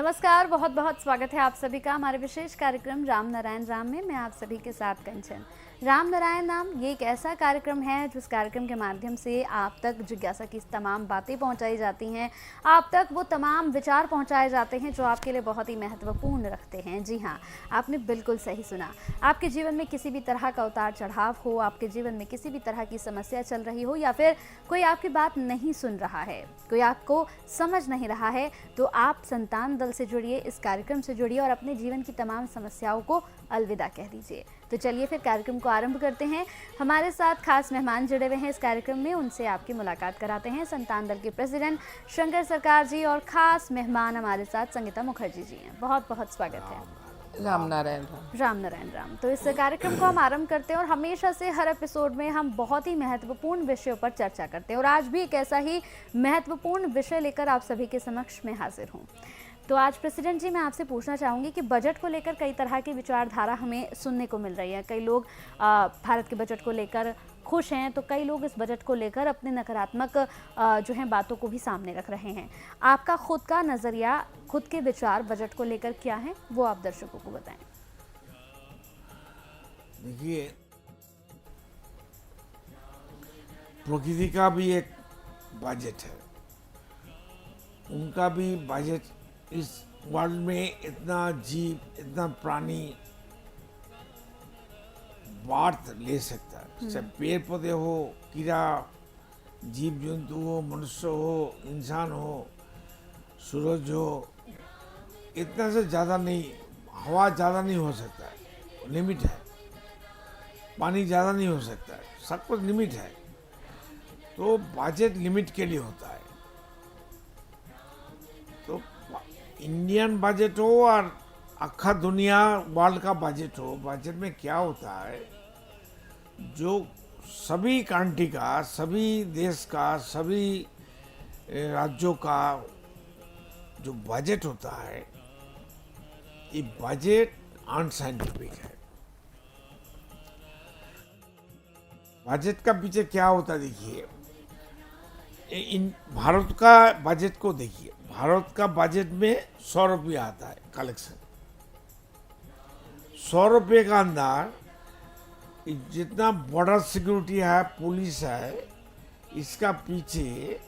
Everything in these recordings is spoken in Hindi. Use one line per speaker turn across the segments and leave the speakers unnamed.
नमस्कार, बहुत बहुत स्वागत है आप सभी का हमारे विशेष कार्यक्रम राम नारायण राम में। मैं आप सभी के साथ कंचन। राम नारायण राम ये एक ऐसा कार्यक्रम है जिस कार्यक्रम के माध्यम से आप तक जिज्ञासा की तमाम बातें पहुंचाई जाती हैं, आप तक वो तमाम विचार पहुंचाए जाते हैं जो आपके लिए बहुत ही महत्वपूर्ण रखते हैं। जी हाँ, आपने बिल्कुल सही सुना। आपके जीवन में किसी भी तरह का उतार चढ़ाव हो, आपके जीवन में किसी भी तरह की समस्या चल रही हो, या फिर कोई आपकी बात नहीं सुन रहा है, कोई आपको समझ नहीं रहा है, तो आप संतान दल से जुड़िए, इस कार्यक्रम से जुड़िए और अपने जीवन की तमाम समस्याओं को अलविदा कह दीजिए। तो चलिए फिर कार्यक्रम को आरंभ करते हैं। हमारे साथ खास मेहमान जुड़े हुए हैं इस कार्यक्रम में, उनसे आपकी मुलाकात कराते हैं। संतान दल के प्रेसिडेंट शंकर सरकार जी और खास मेहमान हमारे साथ संगीता मुखर्जी जी हैं। बहुत बहुत स्वागत है।
राम नारायण राम।
राम नारायण राम। तो इस कार्यक्रम को हम आरंभ करते हैं और हमेशा से हर एपिसोड में हम बहुत ही महत्वपूर्ण विषयों पर चर्चा करते हैं और आज भी एक ऐसा ही महत्वपूर्ण विषय लेकर आप सभी के समक्ष में हाजिर हूँ। तो आज प्रेसिडेंट जी मैं आपसे पूछना चाहूँगी कि बजट को लेकर कई तरह की विचारधारा हमें सुनने को मिल रही है। कई लोग भारत के बजट को लेकर खुश हैं, तो कई लोग इस बजट को लेकर अपने नकारात्मक जो है बातों को भी सामने रख रहे हैं। आपका खुद का नज़रिया, खुद के विचार बजट को लेकर क्या हैं, वो आप दर्शकों को बताएं।
देखिए, प्रकृति का भी एक बजट है, उनका भी बजट। इस वर्ल्ड में इतना जीव, इतना प्राणी बार्थ ले सकता है, चाहे पेड़ पौधे हो, कीड़ा, जीव जंतु हो, मनुष्य हो, इंसान हो, सूरज हो, इतना से ज़्यादा नहीं। हवा ज़्यादा नहीं हो सकता है, लिमिट है। पानी ज़्यादा नहीं हो सकता है, सब कुछ लिमिट है। तो बजट लिमिट के लिए होता है। तो इंडियन बजट हो और अखा दुनिया वर्ल्ड का बजट हो, बजट में क्या होता है, जो सभी कंट्री का, सभी देश का, सभी राज्यों का जो बजट होता है, ये बजट अनसाइंटिफिक है। बजट का पीछे क्या होता है देखिए, इन भारत का बजट को देखिए। भारत का बजट में 100 रुपया आता है कलेक्शन। 100 रुपये का अंदर जितना बॉर्डर सिक्योरिटी है, पुलिस है, इसका पीछे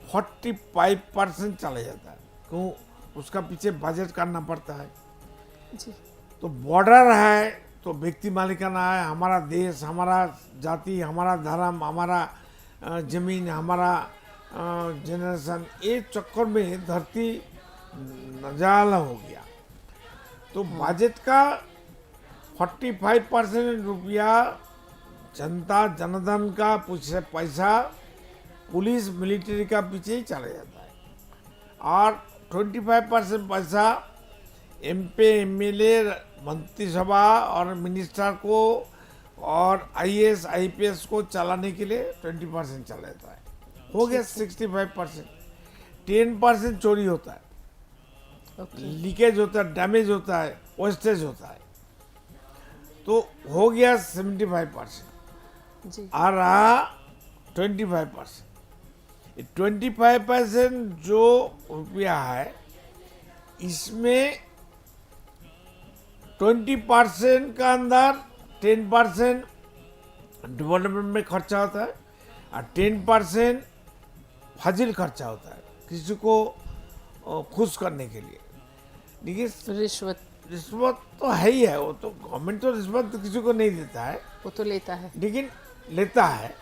45% चला जाता है। क्यों? उसका पीछे बजट करना पड़ता है
जी।
तो बॉर्डर है तो व्यक्ति मालिकाना है, हमारा देश, हमारा जाति, हमारा धर्म, हमारा जमीन, हमारा जनरेशन, ये चक्कर में धरती नजाला हो गया। तो बजट का 45% रुपया जनता जनार्दन का पैसा पुलिस मिलिट्री का पीछे ही चला जाता है और 25% पैसा MP, MLA, मंत्रिसभा और मिनिस्टर को और IAS, IPS को चलाने के लिए 20% चला जाता है। हो गया 65%। 10% चोरी होता है, लीकेज होता है, डैमेज होता है, वेस्टेज होता है, तो हो गया 75%।
जी।
आ रहा 25%। 25% जो रुपया है, इसमें 20% का अंदर 10% डेवलपमेंट में खर्चा होता है और 10% फाजिल खर्चा होता है, किसी को खुश करने के लिए। देखिए, रिश्वत तो है ही है। वो तो गवर्नमेंट तो रिश्वत तो किसी को नहीं देता है,
वो तो लेता है,
लेकिन लेता है।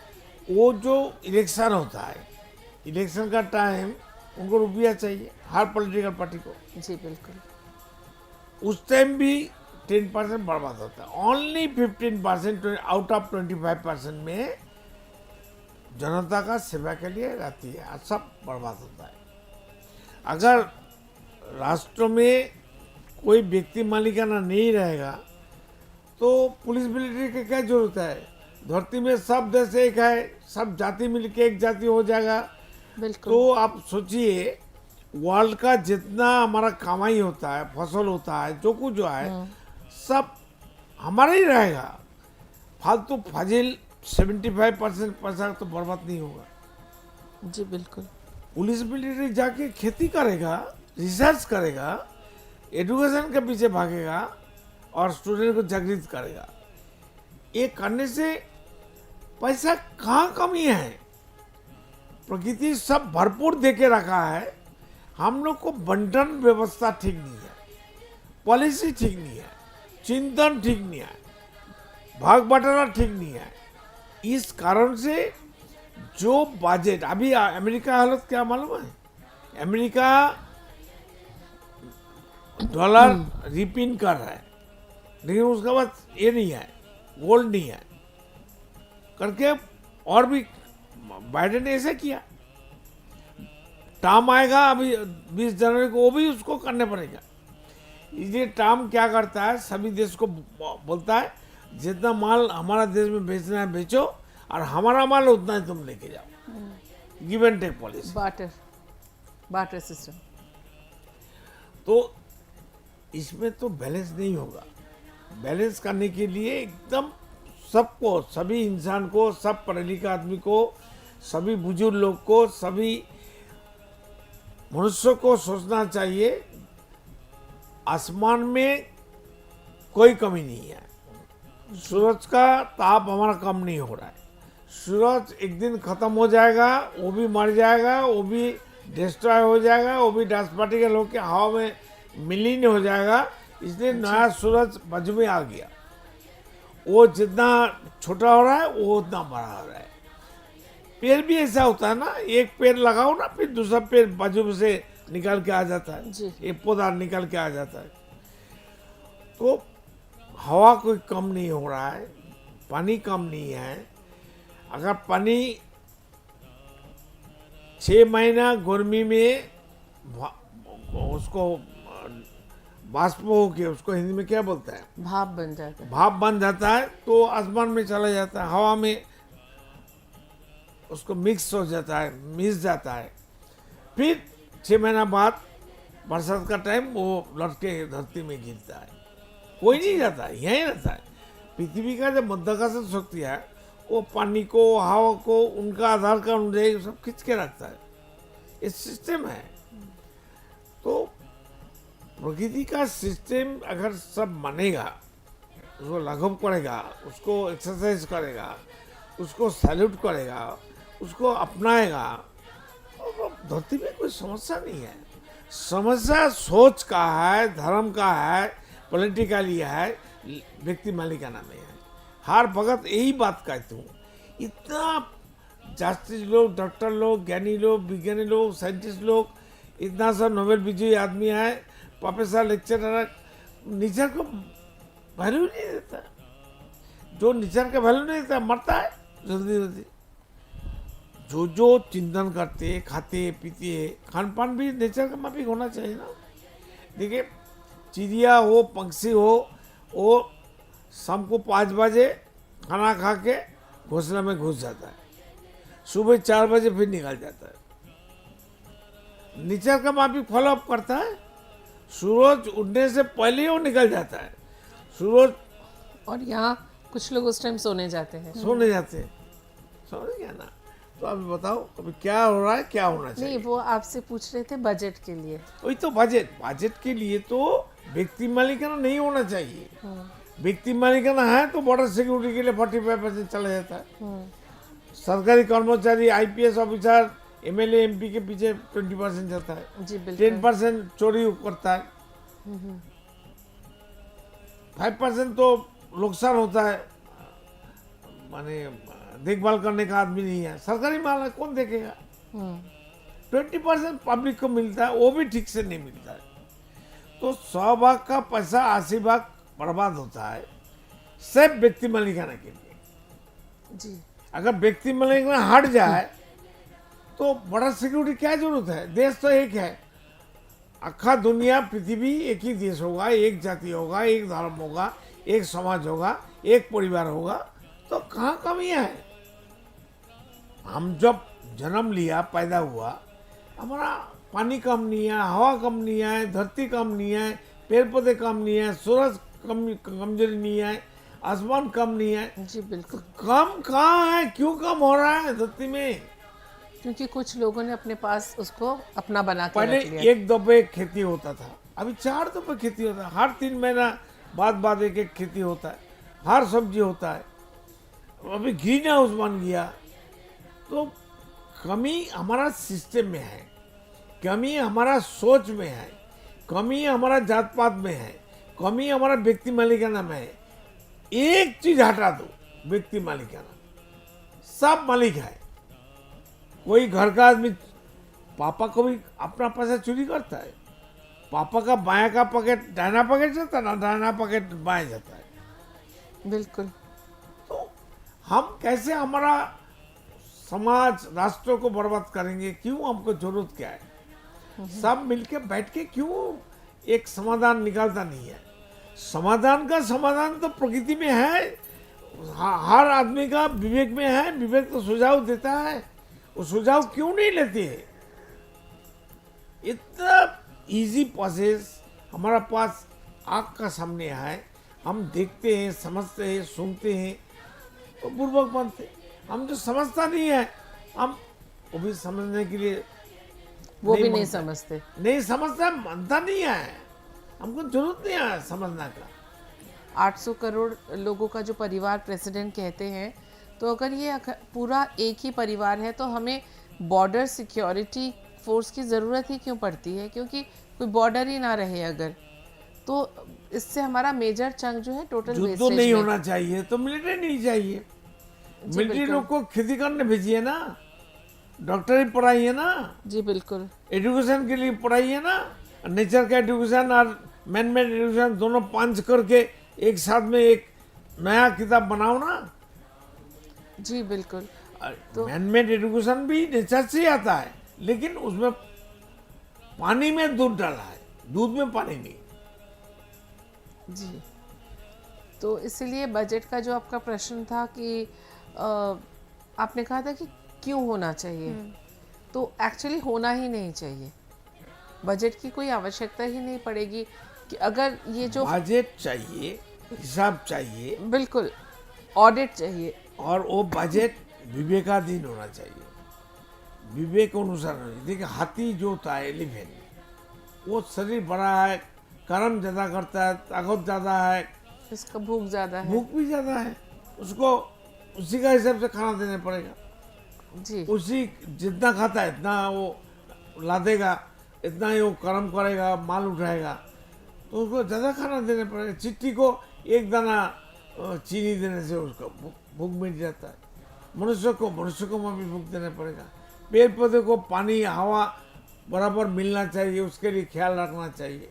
वो जो इलेक्शन होता है, इलेक्शन का टाइम उनको रुपया चाहिए, हर पॉलिटिकल पार्टी को।
जी बिल्कुल।
उस टाइम भी 10% बर्बाद होता है। ओनली 15% आउट ऑफ 25% में जनता का सेवा के लिए रहती है और सब बर्बाद होता है। अगर राष्ट्र में कोई व्यक्ति मालिकाना नहीं रहेगा तो पुलिस मिलिट्री की क्या जरूरत है? धरती में सब देश एक है, सब जाति मिलके एक जाति हो जाएगा।
बिल्कुल।
तो आप सोचिए, वर्ल्ड का जितना हमारा कमाई होता है, फसल होता है, जो कुछ जो है, सब हमारा ही रहेगा। फालतू फाजिल 75% पैसा तो बर्बाद नहीं होगा।
जी बिल्कुल।
पुलिस मिलिट्री जाके खेती करेगा, रिसर्च करेगा, एजुकेशन के पीछे भागेगा और स्टूडेंट को जागृत करेगा। ये करने से पैसा कहाँ कमी है? प्रकृति सब भरपूर देके रखा है, हम लोग को बंटन व्यवस्था ठीक नहीं है, पॉलिसी ठीक नहीं है, चिंतन ठीक नहीं है, भाग बटारा ठीक नहीं है। इस कारण से जो बजट अभी अमेरिका हालत क्या मालूम है? अमेरिका डॉलर रिपिन कर रहा है, लेकिन उसके बाद ये नहीं है, गोल्ड नहीं है करके, और भी बाइडेन ने ऐसे किया। टर्म आएगा अभी 20 जनवरी को, वो भी उसको करने पड़ेगा। ये टर्म क्या करता है, सभी देश को बोलता है जितना माल हमारा देश में बेचना है बेचो, और हमारा माल उतना ही तुम लेके जाओ। Give and take policy,
barter system.
तो इसमें तो बैलेंस नहीं होगा। बैलेंस करने के लिए एकदम सबको, सभी इंसान को, सब पढ़े लिखे आदमी को, सभी बुजुर्ग लोग को, सभी मनुष्य को सोचना चाहिए आसमान में कोई कमी नहीं है। सूरज का ताप हमारा कम नहीं हो रहा है। सूरज एक दिन खत्म हो जाएगा, वो भी मर जाएगा, वो भी डिस्ट्रॉय हो जाएगा, वो भी डस्ट पार्टिकल होकर हवा में विलीन हो जाएगा। इसलिए नया सूरज बाजू में आ गया। वो जितना छोटा हो रहा है वो उतना बड़ा हो रहा है। पेड़ भी ऐसा होता है ना, एक पेड़ लगाओ ना, फिर दूसरा पेड़ बाजू में से निकल के आ जाता है, एक पौधा निकल के आ जाता है। तो हवा कोई कम नहीं हो रहा है, पानी कम नहीं है। अगर पानी 6 महीना गर्मी में उसको बाष्प होके, उसको हिंदी में क्या बोलते हैं,
भाप बन जाता है,
भाप बन जाता है, तो आसमान में चला जाता है, हवा में उसको मिक्स हो जाता है, मिस जाता है। फिर 6 महीना बाद बरसात का टाइम वो लौट के धरती में गिरता है। कोई नहीं जाता है, यहीं रहता है। पृथ्वी का जो मध्याकर्षण शक्ति है वो पानी को, हवा को, उनका आधार का अनुযায়ী सब खींच के रखता है। ये सिस्टम है। तो प्रकृति का सिस्टम अगर सब मानेगा, उसको लागू करेगा, उसको एक्सरसाइज करेगा, उसको सैल्यूट करेगा, उसको अपनाएगा, तो धरती में कोई समस्या नहीं है। समस्या सोच का है, धर्म का है, पॉलिटिकली है, व्यक्ति मालिकाना में है। हर भगत यही बात कहते हूँ। इतना जस्टिस लोग, डॉक्टर लोग, ज्ञानी लोग, विज्ञानी लोग, साइंटिस्ट लोग, इतना सा नोबेल विजयी आदमी है, प्रोफेसर, लेक्चरर, नेचर को वैल्यू नहीं देता। जो नेचर का वैल्यू नहीं देता मरता है जल्दी जल्दी। जो चिंतन करते, खाते पीते, खान पान भी नेचर का माफिक होना चाहिए ना। देखिए, चिड़िया हो, पंछी हो, वो शाम को 5 बजे खाना खा के घोंसला में घुस जाता है, सुबह 4 बजे फिर निकल जाता है। नेचर का माफिक फॉलो अप करता है। सूरज उठने से पहले ही वो निकल जाता है। सूरज,
और यहाँ कुछ लोग उस टाइम सोने जाते हैं।
समझ गया ना। तो आप बताओ अभी क्या हो रहा है, क्या होना चाहिए?
नहीं, वो आपसे पूछ रहे थे बजट के लिए।
वही तो बजट के लिए तो व्यक्ति मालिकाना नहीं होना चाहिए। व्यक्ति मालिकाना है तो बॉर्डर सिक्योरिटी के लिए 45% चला जाता है। सरकारी कर्मचारी, IPS ऑफिसर, MLA MP के पीछे 20% जाता है।
जी बिल्कुल।
10% चोरी करता है, 5% तो नुकसान होता है, माने देखभाल करने का आदमी नहीं है। सरकारी माल है, कौन देखेगा? 20% पब्लिक को मिलता है, वो भी ठीक से नहीं मिलता है। तो 100 भाग का पैसा 80 भाग बर्बाद होता है सिर्फ व्यक्ति मालिकाना के लिए।
जी,
अगर व्यक्ति मालिकाना हट जाए तो बड़ा सिक्योरिटी क्या जरूरत है? देश तो एक है, अखा दुनिया, पृथ्वी एक ही देश होगा, एक जाति होगा, एक धर्म होगा, एक समाज होगा, एक परिवार होगा, तो कहाँ कमियां है? हम जब जन्म लिया, पैदा हुआ, हमारा पानी कम नहीं है, हवा कम नहीं है, धरती कम नहीं है, पेड़ पौधे कम नहीं है, सूरज कमजोरी नहीं है, आसमान कम नहीं है।
जी बिल्कुल।
कम कहाँ है? क्यों कम हो रहा है धरती में?
क्योंकि कुछ लोगों ने अपने पास उसको अपना बना के
पहले
रख लिया।
1 दफे खेती होता था, अभी 4 दफे खेती होता है, हर 3 महीना बाद एक एक खेती होता है, हर सब्जी होता है। अभी ग्रीन हाउस बन गया। तो कमी हमारा सिस्टम में है, कमी हमारा सोच में है, कमी हमारा जात पात में है, कमी हमारा व्यक्ति मालिकाना में है। एक चीज हटा दो, व्यक्ति मालिकाना, सब मालिक है। कोई घर का आदमी पापा को भी अपना पैसा चोरी करता है, पापा का बाया का पॉकेट दाहिना पॉकेट जाता है ना, दाहिना पॉकेट बाएं जाता है।
बिल्कुल।
तो हम कैसे हमारा समाज राष्ट्र को बर्बाद करेंगे? क्यों? हमको जरूरत क्या है? सब मिलके बैठ के क्यों एक समाधान निकालता नहीं है? समाधान का समाधान तो प्रकृति में है, हर आदमी का विवेक में है। विवेक तो सुझाव देता है, वो सुझाव क्यों नहीं लेते हैं? इतना इजी प्रोसेस हमारा पास आँख का सामने है, हम देखते हैं, समझते हैं, सुनते हैं तो बुर्बक बनते हैं। हम जो समझता नहीं है, हम वो भी समझने के लिए
वो भी नहीं
मानता।
समझते।
नहीं समझता, मानता नहीं है, हमको जरूरत नहीं है समझना का।
800 करोड़ लोगों का जो परिवार प्रेसिडेंट कहते हैं, तो अगर ये पूरा एक ही परिवार है तो हमें बॉर्डर सिक्योरिटी फोर्स की ज़रूरत ही क्यों पड़ती है? क्योंकि कोई बॉर्डर ही ना रहे अगर, तो इससे हमारा मेजर चंक जो है टोटल
युद्ध
वेस्टेज
नहीं
में।
होना चाहिए तो मिलिट्री नहीं चाहिए।
जी,
मिलिट्री
बिल्कुल।
लोग को खेती करने भेजिए ना, डॉक्टरी पढ़ाइए ना,
जी बिल्कुल।
एजुकेशन के लिए पढ़ाइए ना। नेचर का एजुकेशन और मैन मेड एजुकेशन दोनों पंच करके एक साथ में एक नया किताब बनाओ ना।
जी बिल्कुल।
मैन मेड एजुकेशन भी नेचर से ही आता है, लेकिन उसमें पानी में दूध डाला है, दूध में पानी नहीं।
जी, तो इसीलिए बजट का जो आपका प्रश्न था कि आपने कहा था कि क्यों होना चाहिए, तो एक्चुअली होना ही नहीं चाहिए। बजट की कोई आवश्यकता ही नहीं पड़ेगी कि अगर ये जो
बजट चाहिए, हिसाब चाहिए,
बिल्कुल ऑडिट चाहिए।
और वो बजट विवेकाधीन होना चाहिए, विवेक अनुसार होना चाहिए। देखिए हाथी जो होता है एलिफेंट, वो शरीर बड़ा है, कर्म ज्यादा करता है, ताकत ज्यादा है,
इसका भूख ज़्यादा है।
भूख भी ज्यादा है, उसको उसी का हिसाब से खाना देना पड़ेगा।
जी
उसी जितना खाता है इतना वो लादेगा, इतना ही वो कर्म करेगा, माल उठाएगा, तो उसको ज़्यादा खाना देना पड़ेगा। चिट्टी को एक दाना चीनी देने से उसका भूख मिट जाता है। मनुष्य को भी भूख देना पड़ेगा। पेड़ पौधे को पानी हवा बराबर मिलना चाहिए, उसके लिए ख्याल रखना चाहिए।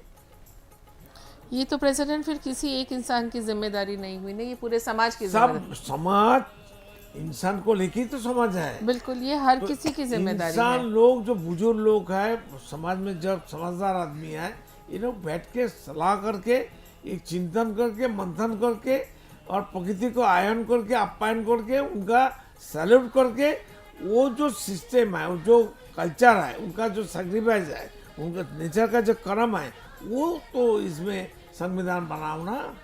ये तो प्रेसिडेंट फिर किसी एक इंसान की जिम्मेदारी नहीं हुई ना, ये पूरे समाज की
सब
जिम्मेदारी।
समाज, इंसान को लेके ही तो समाज है।
बिल्कुल, ये हर
तो
किसी की जिम्मेदारी
इंसान
है।
लोग जो बुजुर्ग लोग हैं समाज में, जब समझदार आदमी है, ये लोग बैठ के सलाह करके, एक चिंतन करके, मंथन करके और प्रकृति को आयन करके, आप्यायन करके, उनका सैल्यूट करके, वो जो सिस्टम है, वो जो कल्चर है, उनका जो सेक्रीफाइस है, उनका नेचर का जो कर्म है, वो तो इसमें संविधान बनाओ ना।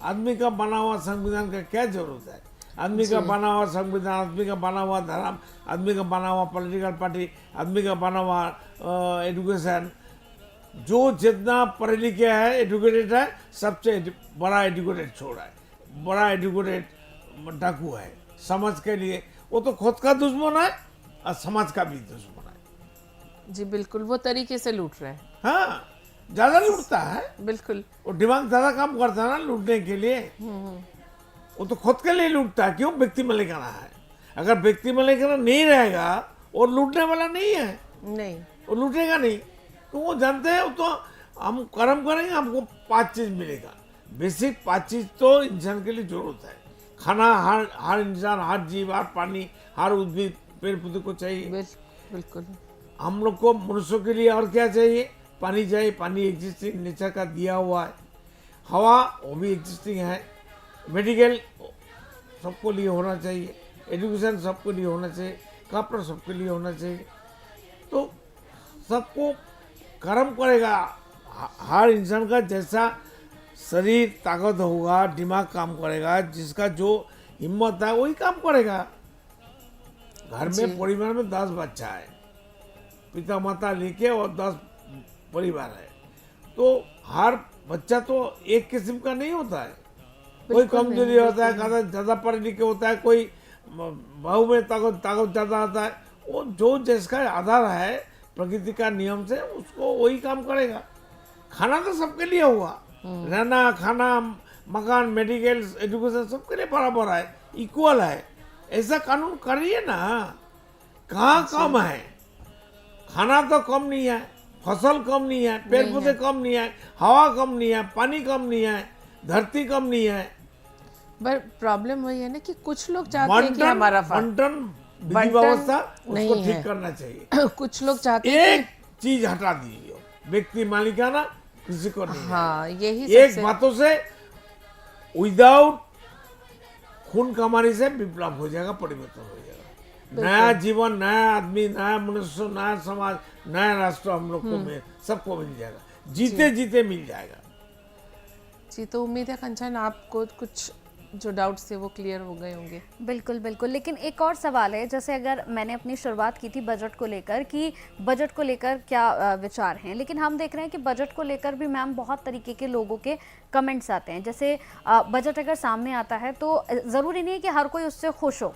आदमी का बना हुआ संविधान का क्या जरूरत है? आदमी का बना हुआ संविधान, आदमी का बना हुआ धर्म, आदमी का बना हुआ पॉलिटिकल पार्टी, आदमी का बना हुआ एजुकेशन, जो जितना पढ़े लिखे है, एजुकेटेड है, सबसे बड़ा एजुकेटेड छोड़ा है, बड़ा एजुकेटेड डाकू है समाज के लिए। वो तो खुद का दुश्मन है और समाज का भी दुश्मन है।
जी बिल्कुल, वो तरीके से लूट रहे हैं।
हाँ, ज्यादा लूटता है,
बिल्कुल।
वो दिमाग ज्यादा काम करता है ना लूटने के लिए। वो तो खुद के लिए लूटता है। क्यों? व्यक्ति मालिकाना है। अगर व्यक्ति मालिकाना नहीं रहेगा और लूटने वाला नहीं है,
नहीं,
वो लूटेगा नहीं। तो वो जानते हैं, वो तो हम कर्म करेंगे, हमको 5 चीज मिलेगा। बेसिक 5 चीज तो इंसान के लिए जरूरत है। खाना हर इंसान, हर जीव, हर पानी, हर उद्भिद, पेड़ पौधे को चाहिए।
बिल्कुल।
हम लोग को मनुष्यों के लिए और क्या चाहिए? पानी चाहिए। पानी एग्जिस्टिंग नेचर का दिया हुआ है। हवा वो भी एग्जिस्टिंग है। मेडिकल सबको लिए होना चाहिए। एजुकेशन सबको लिए होना चाहिए। कपड़ा सबके लिए होना चाहिए। तो सबको कर्म करेगा। हर इंसान का जैसा शरीर ताकत होगा, दिमाग काम करेगा, जिसका जो हिम्मत है वही काम करेगा। घर में परिवार में 10 बच्चा है, पिता माता लेके और 10 परिवार है, तो हर बच्चा तो एक किस्म का नहीं होता है, कोई कमजोरी होता है, ज़्यादा पढ़े लिखे होता है, कोई बहू में ताकत ज़्यादा आता है। वो जो जिसका आधार है प्रकृति का नियम से उसको वही काम करेगा। खाना तो सबके लिए हुआ, रहना खाना मकान मेडिकल एजुकेशन सबके लिए बराबर है, इक्वल है। ऐसा कानून करिए ना। कहाँ कम है? खाना तो कम नहीं है, फसल कम नहीं है, पेड़ पौधे कम नहीं है, हवा कम नहीं है, पानी कम नहीं है, धरती कम नहीं है।
पर प्रॉब्लम वही है ना कि कुछ लोग चाहते हैं कि हमारा
बंटन विधि व्यवस्था उसको ठीक करना चाहिए।
कुछ लोग चाहते हैं
एक चीज हटा दीजिए, व्यक्ति मालिकाना किसी को नहीं।
हाँ, यही
एक बातों से विदाउट खून कमाने से विप्लव हो जाएगा, परिवर्तन हो जाएगा, नया जीवन, नया आदमी, नया मनुष्य, नया समाज, नया राष्ट्र हम लोग को सबको मिल जाएगा, जीते जीते मिल जाएगा।
जी, तो उम्मीद है कंचन आपको कुछ जो डाउट्स थे वो क्लियर हो गए होंगे।
बिल्कुल बिल्कुल, लेकिन एक और सवाल है, जैसे अगर मैंने अपनी शुरुआत की थी बजट को लेकर कि बजट को लेकर क्या विचार हैं, लेकिन हम देख रहे हैं कि बजट को लेकर भी मैम बहुत तरीके के लोगों के कमेंट्स आते हैं। जैसे बजट अगर सामने आता है तो ज़रूरी नहीं है कि हर कोई उससे खुश हो।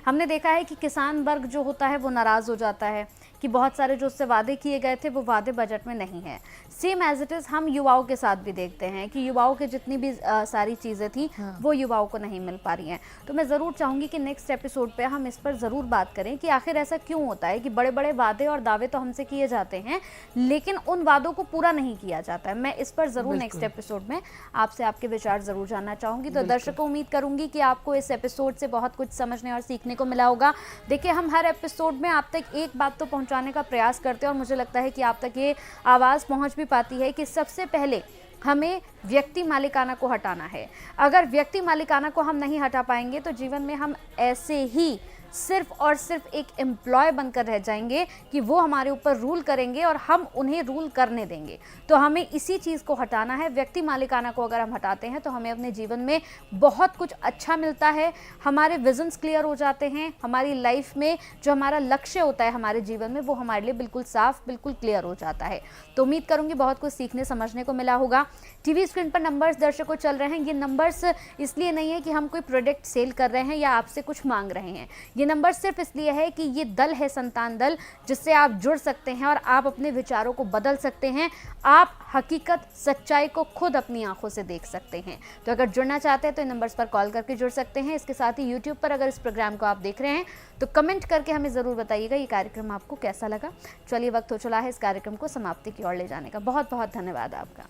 हमने देखा है कि किसान वर्ग जो होता है वो नाराज़ हो जाता है कि बहुत सारे जो उससे वादे किए गए थे वो वादे बजट में नहीं है। सेम एज इट इज़ हम युवाओं के साथ भी देखते हैं कि युवाओं के जितनी भी सारी चीज़ें थी वो युवाओं को नहीं मिल पा रही हैं। तो मैं ज़रूर चाहूँगी कि नेक्स्ट एपिसोड पे हम इस पर ज़रूर बात करें कि आखिर ऐसा क्यों होता है कि बड़े बड़े वादे और दावे तो हमसे किए जाते हैं लेकिन उन वादों को पूरा नहीं किया जाता है। मैं इस पर ज़रूर नेक्स्ट एपिसोड में आपसे आपके विचार ज़रूर जानना चाहूँगी। तो दर्शकों, उम्मीद करूँगी कि आपको इस एपिसोड से बहुत कुछ समझने और सीखने को मिला होगा। देखिए, हम हर एपिसोड में आप तक एक बात तो पहुँचाने का प्रयास करते हैं और मुझे लगता है कि आप तक ये आवाज़ पहुँच भी पाती है कि सबसे पहले हमें व्यक्ति मालिकाना को हटाना है। अगर व्यक्ति मालिकाना को हम नहीं हटा पाएंगे तो जीवन में हम ऐसे ही सिर्फ और सिर्फ एक एम्प्लॉय बनकर रह जाएंगे कि वो हमारे ऊपर रूल करेंगे और हम उन्हें रूल करने देंगे। तो हमें इसी चीज़ को हटाना है। व्यक्ति मालिकाना को अगर हम हटाते हैं तो हमें अपने जीवन में बहुत कुछ अच्छा मिलता है, हमारे विजन्स क्लियर हो जाते हैं, हमारी लाइफ में जो हमारा लक्ष्य होता है हमारे जीवन में वो हमारे लिए बिल्कुल साफ, बिल्कुल क्लियर हो जाता है। तो उम्मीद करूँगी बहुत कुछ सीखने समझने को मिला होगा। टीवी स्क्रीन पर नंबर्स दर्शकों चल रहे हैं। ये नंबर्स इसलिए नहीं है कि हम कोई प्रोडक्ट सेल कर रहे हैं या आपसे कुछ मांग रहे हैं। ये नंबर सिर्फ इसलिए है कि ये दल है संतान दल, जिससे आप जुड़ सकते हैं और आप अपने विचारों को बदल सकते हैं। आप हकीकत, सच्चाई को खुद अपनी आंखों से देख सकते हैं। तो अगर जुड़ना चाहते हैं तो इन नंबर्स पर कॉल करके जुड़ सकते हैं। इसके साथ ही यूट्यूब पर अगर इस प्रोग्राम को आप देख रहे हैं तो कमेंट करके हमें ज़रूर बताइएगा ये कार्यक्रम आपको कैसा लगा। चलिए, वक्त हो चला है इस कार्यक्रम को समाप्ति की ओर ले जाने का। बहुत बहुत धन्यवाद आपका।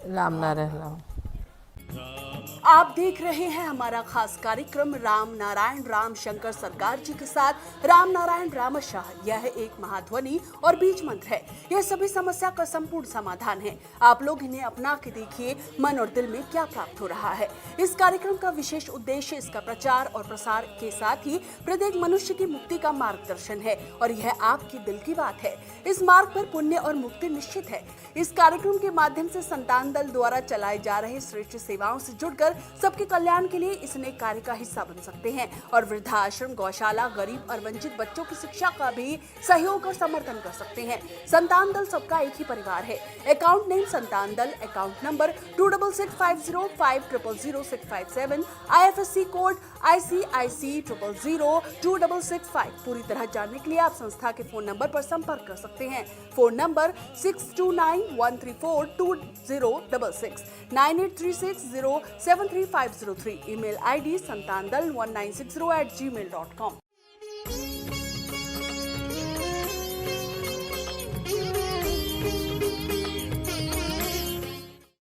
राम नारायण राम।
आप देख रहे हैं हमारा खास कार्यक्रम राम नारायण राम शंकर सरकार जी के साथ राम नारायण रामशाह। यह एक महाध्वनि और बीज मंत्र है। यह सभी समस्या का संपूर्ण समाधान है। आप लोग इन्हें अपना के देखिए, मन और दिल में क्या प्राप्त हो रहा है। इस कार्यक्रम का विशेष उद्देश्य इसका प्रचार और प्रसार के साथ ही प्रत्येक मनुष्य की मुक्ति का मार्गदर्शन है और यह आपकी दिल की बात है। इस मार्ग पर पुण्य और मुक्ति निश्चित है। इस कार्यक्रम के माध्यम से संतान दल द्वारा चलाए जा रहे श्रेष्ठ सेवाओं से जुड़कर सबके कल्याण के लिए इस नेक कार्य का हिस्सा बन सकते हैं और वृद्धाश्रम, गौशाला, गरीब और वंचित बच्चों की शिक्षा का भी सहयोग और समर्थन कर सकते हैं। संतान दल सबका एक ही परिवार है। अकाउंट नेम संतान दल, account number 266505000657, IFSC code ICIC 000265। पूरी तरह जानने के लिए आप संस्था के फोन नंबर पर संपर्क कर सकते हैं। Phone number 6291342066, 9836073503। Email ID santandal1960@gmail.com।